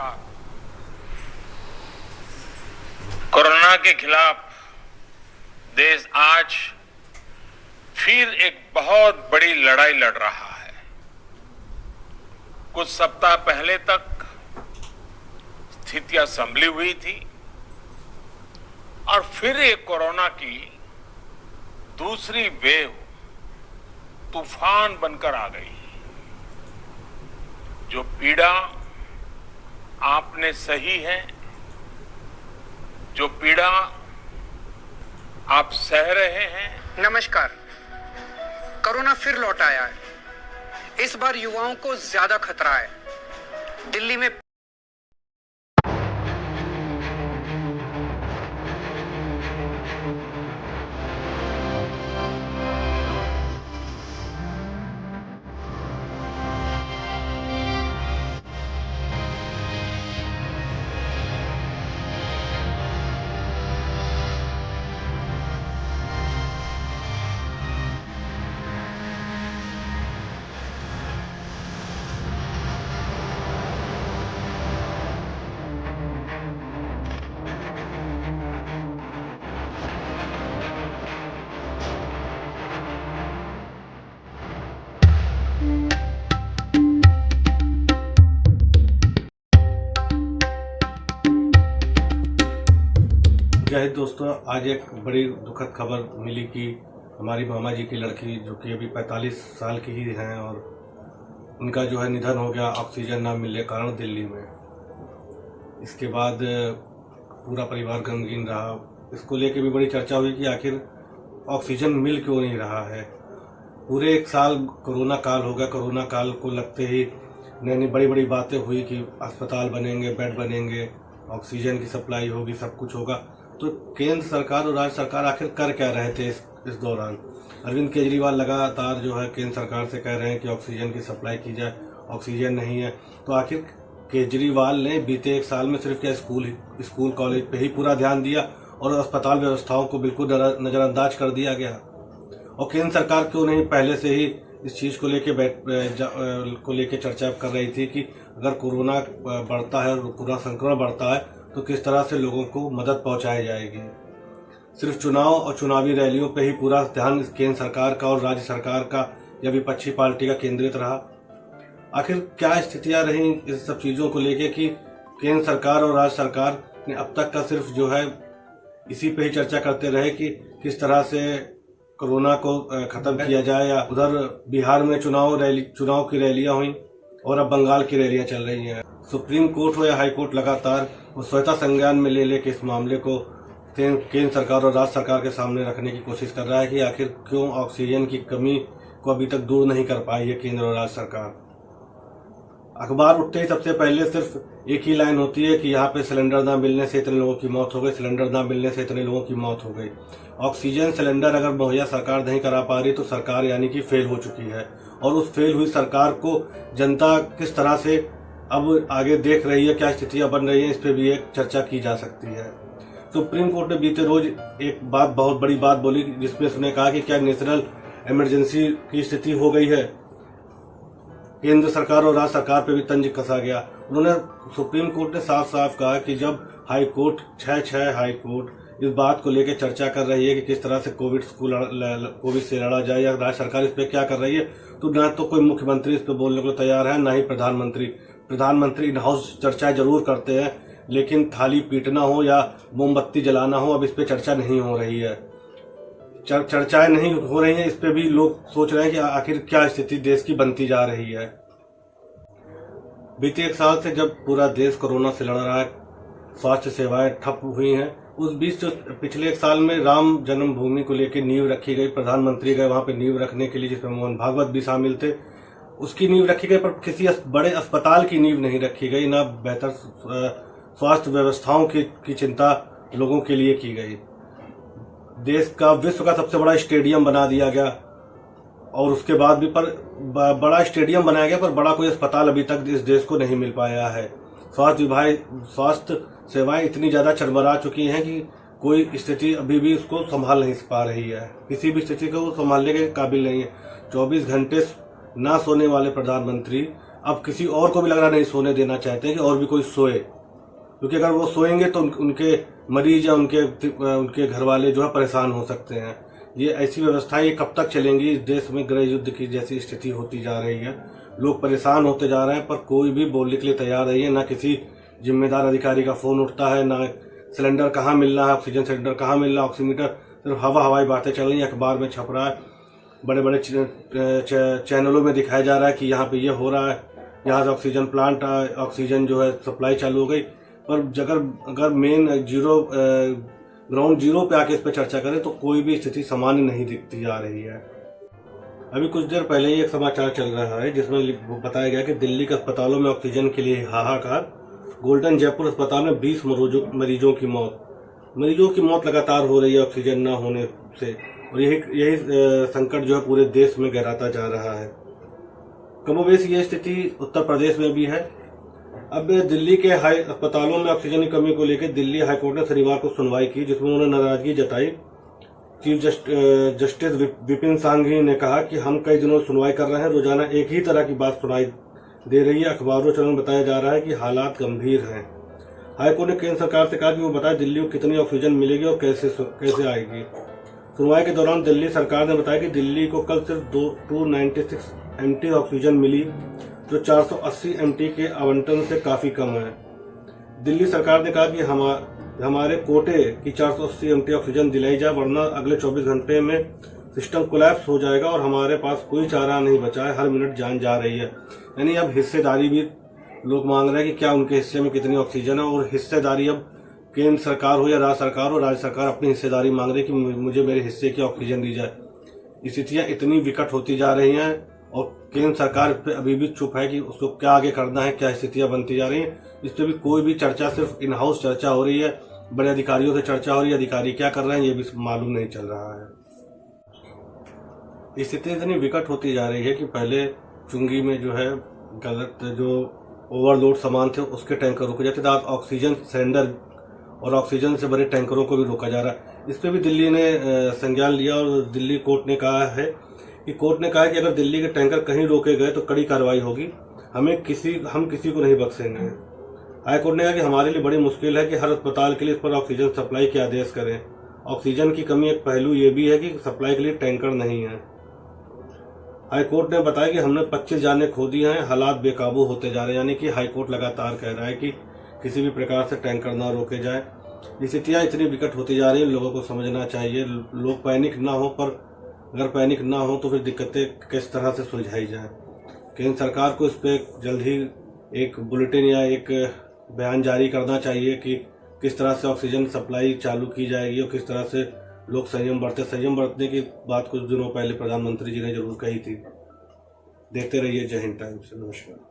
नमस्कार। कोरोना के खिलाफ देश आज फिर एक बहुत बड़ी लड़ाई लड़ रहा है। कुछ सप्ताह पहले तक स्थितियां संभली हुई थी और फिर एक कोरोना की दूसरी वेव तूफान बनकर आ गई। जो पीड़ा आपने सही है, जो पीड़ा आप सह रहे हैं। नमस्कार। कोरोना फिर लौट आया है। इस बार युवाओं को ज्यादा खतरा है। दिल्ली में जय हिंद दोस्तों। आज एक बड़ी दुखद खबर मिली कि हमारी मामा जी की लड़की जो कि अभी 45 साल की ही हैं और उनका जो है निधन हो गया ऑक्सीजन ना मिलने के कारण दिल्ली में। इसके बाद पूरा परिवार गमगीन रहा। इसको लेके भी बड़ी चर्चा हुई कि आखिर ऑक्सीजन मिल क्यों नहीं रहा है। पूरे एक साल कोरोना काल हो गया। कोरोना काल को लगते ही नई नई बड़ी बड़ी बातें हुई कि अस्पताल बनेंगे, बेड बनेंगे, ऑक्सीजन की सप्लाई होगी, सब कुछ होगा। तो केंद्र सरकार और राज्य सरकार आखिर कर क्या रहे थे इस दौरान। अरविंद केजरीवाल लगातार जो है केंद्र सरकार से कह रहे हैं कि ऑक्सीजन की सप्लाई की जाए, ऑक्सीजन नहीं है। तो आखिर केजरीवाल ने बीते एक साल में सिर्फ क्या स्कूल कॉलेज पे ही पूरा ध्यान दिया और अस्पताल व्यवस्थाओं को बिल्कुल नजरअंदाज कर दिया गया। और केंद्र सरकार क्यों नहीं पहले से ही इस चीज को लेके चर्चा कर रही थी कि अगर कोरोना बढ़ता है और कोरोना संक्रमण बढ़ता है तो किस तरह से लोगों को मदद पहुंचाई जाएगी। सिर्फ चुनाव और चुनावी रैलियों पे ही पूरा ध्यान केंद्र सरकार का और राज्य सरकार का या विपक्षी पार्टी का केंद्रित रहा। आखिर क्या स्थितियां रही इस सब चीजों को लेके कि केंद्र सरकार और राज्य सरकार ने अब तक का सिर्फ जो है इसी पे ही चर्चा करते रहे कि किस तरह से कोरोना को खत्म किया जाए। या उधर बिहार में चुनाव की रैलियां हुई और अब बंगाल की रैलियां चल रही हैं। सुप्रीम कोर्ट हो या हाई कोर्ट लगातार वो स्वतः संज्ञान में ले लेके इस मामले को केंद्र सरकार और राज्य सरकार के सामने रखने की कोशिश कर रहा है कि आखिर क्यों ऑक्सीजन की कमी को अभी तक दूर नहीं कर पाई है केंद्र और राज्य सरकार। अखबार उठते ही सबसे पहले सिर्फ एक ही लाइन होती है कि यहाँ पे सिलेंडर ना मिलने से इतने लोगों की मौत हो गई, सिलेंडर ना मिलने से इतने लोगों की मौत हो गई। ऑक्सीजन सिलेंडर अगर मुहैया सरकार नहीं करा पा रही तो सरकार यानी कि फेल हो चुकी है। और उस फेल हुई सरकार को जनता किस तरह से अब आगे देख रही है, क्या स्थितियां बन रही हैं, इस पे भी एक चर्चा की जा सकती है। सुप्रीम कोर्ट ने बीते रोज एक बहुत बड़ी बात बोली जिसमें उसने कहा कि क्या नेशनल इमरजेंसी की स्थिति हो गई है। केंद्र सरकार और राज्य सरकार पे भी तंज कसा गया। उन्होंने सुप्रीम कोर्ट ने साफ साफ कहा कि जब हाई कोर्ट छह हाई कोर्ट इस बात को लेकर चर्चा कर रही है कि किस तरह से कोविड से लड़ा जाए या राज्य सरकार इस पे क्या कर रही है, तो न तो कोई मुख्यमंत्री इस पे बोलने को तैयार है, न ही प्रधानमंत्री इन हाउस चर्चाएं जरूर करते हैं, लेकिन थाली पीटना हो या मोमबत्ती जलाना हो अब इस पे चर्चा नहीं हो रही है। चर्चाएं नहीं हो रही हैं। इस पे भी लोग सोच रहे हैं कि आखिर क्या स्थिति देश की बनती जा रही है। बीते एक साल से जब पूरा देश कोरोना से लड़ रहा है, स्वास्थ्य सेवाएं ठप हुई हैं, उस बीच जो पिछले एक साल में राम जन्मभूमि को लेकर नींव रखी गई, प्रधानमंत्री गए वहां पे नींव रखने के लिए जिसमें मोहन भागवत भी शामिल थे, उसकी नींव रखी गई, पर किसी बड़े अस्पताल की नींव नहीं रखी गई, ना बेहतर स्वास्थ्य व्यवस्थाओं की चिंता लोगों के लिए की गई। देश का विश्व का सबसे बड़ा स्टेडियम बना दिया गया और उसके बाद भी पर बड़ा स्टेडियम बनाया गया पर बड़ा कोई अस्पताल अभी तक इस देश को नहीं मिल पाया है। स्वास्थ्य सेवाएं इतनी ज्यादा चरमरा चुकी हैं कि कोई स्थिति अभी भी उसको संभाल नहीं पा रही है, किसी भी स्थिति को संभालने के काबिल नहीं है। 24 घंटे ना सोने वाले प्रधानमंत्री अब किसी और को भी लग रहा नहीं सोने देना चाहते हैं कि और भी कोई सोए, क्योंकि अगर वो सोएंगे तो उनके मरीज या उनके घर वाले जो है परेशान हो सकते हैं। ये ऐसी व्यवस्था ये कब तक चलेंगी? इस देश में गृह युद्ध की जैसी स्थिति होती जा रही है, लोग परेशान होते जा रहे हैं, पर कोई भी बोलने के लिए तैयार नहीं है। ना किसी जिम्मेदार अधिकारी का फोन उठता है, ना सिलेंडर कहाँ मिल रहा है, ऑक्सीजन सिलेंडर कहाँ मिल रहा है, ऑक्सीमीटर, सिर्फ हवाई बातें चल रही हैं, अखबार में छप रहा है, बड़े बड़े चैनलों में दिखाया जा रहा है कि यहाँ पे ये हो रहा है, यहाँ से ऑक्सीजन प्लांट ऑक्सीजन जो है सप्लाई चालू हो गई। पर अगर मेन ग्राउंड जीरो पे आके इस पर चर्चा करें तो कोई भी स्थिति सामान्य नहीं दिखती जा रही है। अभी कुछ देर पहले ही एक समाचार चल रहा है जिसमें बताया गया कि दिल्ली के अस्पतालों में ऑक्सीजन के लिए हाहाकार, गोल्डन जयपुर अस्पताल में 20 मरीजों की मौत लगातार हो रही है ऑक्सीजन न होने से, और यही संकट जो है पूरे देश में गहराता जा रहा है। कमोबेश ये स्थिति उत्तर प्रदेश में भी है। अब दिल्ली के अस्पतालों में ऑक्सीजन की कमी को लेकर दिल्ली हाईकोर्ट ने शनिवार को सुनवाई की, जिसमें उन्होंने नाराजगी जताई। चीफ जस्टिस विपिन सांघवी ने कहा कि हम कई दिनों से सुनवाई कर रहे हैं, रोजाना एक ही तरह की बात सुनाई दे रही है, अखबारों चलन बताया जा रहा है कि हालात गंभीर हैं। हाईकोर्ट ने केंद्र सरकार से कहा कि वो बताए दिल्ली को कितनी ऑक्सीजन मिलेगी और कैसे आएगी। सुनवाई के दौरान दिल्ली सरकार ने बताया कि दिल्ली को कल सिर्फ 296 एमटी ऑक्सीजन मिली, जो 480 एमटी के आवंटन से काफी कम है। दिल्ली सरकार ने कहा कि हमारे कोटे की 480 एमटी ऑक्सीजन दिलाई जाए, वरना अगले 24 घंटे में सिस्टम कोलैप्स हो जाएगा और हमारे पास कोई चारा नहीं बचा है, हर मिनट जान जा रही है। यानी अब हिस्सेदारी भी लोग मांग रहे हैं कि क्या उनके हिस्से में कितनी ऑक्सीजन है, और हिस्सेदारी अब केंद्र सरकार हो या राज्य सरकार हो, राज्य सरकार अपनी हिस्सेदारी मांग रही है कि मुझे मेरे हिस्से की ऑक्सीजन दी जाए। स्थितियां इतनी विकट होती जा रही हैं और केंद्र सरकार पे अभी भी चुप है कि उसको क्या आगे करना है, क्या स्थितियां बनती जा रही हैं। इस पर भी कोई भी चर्चा, सिर्फ इन हाउस चर्चा हो रही है, बड़े अधिकारियों से चर्चा हो रही है, अधिकारी क्या कर रहे हैं ये भी मालूम नहीं चल रहा है। स्थिति इतनी विकट होती जा रही है कि पहले चुंगी में जो है गलत जो ओवरलोड सामान थे उसके टैंकर रोके जाते थे, आज ऑक्सीजन सिलेंडर और ऑक्सीजन से भरे टैंकरों को भी रोका जा रहा है। इस पर भी दिल्ली ने संज्ञान लिया और दिल्ली कोर्ट ने कहा है कि अगर दिल्ली के टैंकर कहीं रोके गए तो कड़ी कार्रवाई होगी, हम किसी को नहीं बख्शेंगे। हाईकोर्ट ने कहा कि हमारे लिए बड़ी मुश्किल है कि हर अस्पताल के लिए इस पर ऑक्सीजन सप्लाई के आदेश करें। ऑक्सीजन की कमी एक पहलू ये भी है कि सप्लाई के लिए टैंकर नहीं है। हाईकोर्ट ने बताया कि हमने 25 जानें खो दी हैं, हालात बेकाबू होते जा रहे हैं। यानी कि हाईकोर्ट लगातार कह रहा है कि किसी भी प्रकार से टैंकर ना रोके जाए। स्थितियां इतनी विकट होती जा रही है, लोगों को समझना चाहिए, लोग पैनिक ना हो, पर अगर पैनिक ना हो तो फिर दिक्कतें किस तरह से सुलझाई जाए। केंद्र सरकार को इस पर जल्द ही एक बुलेटिन या एक बयान जारी करना चाहिए कि किस तरह से ऑक्सीजन सप्लाई चालू की जाएगी और किस तरह से लोग संयम बरतने की बात कुछ दिनों पहले प्रधानमंत्री जी ने जरूर कही थी। देखते रहिए जय हिंद टाइम्स। नमस्कार।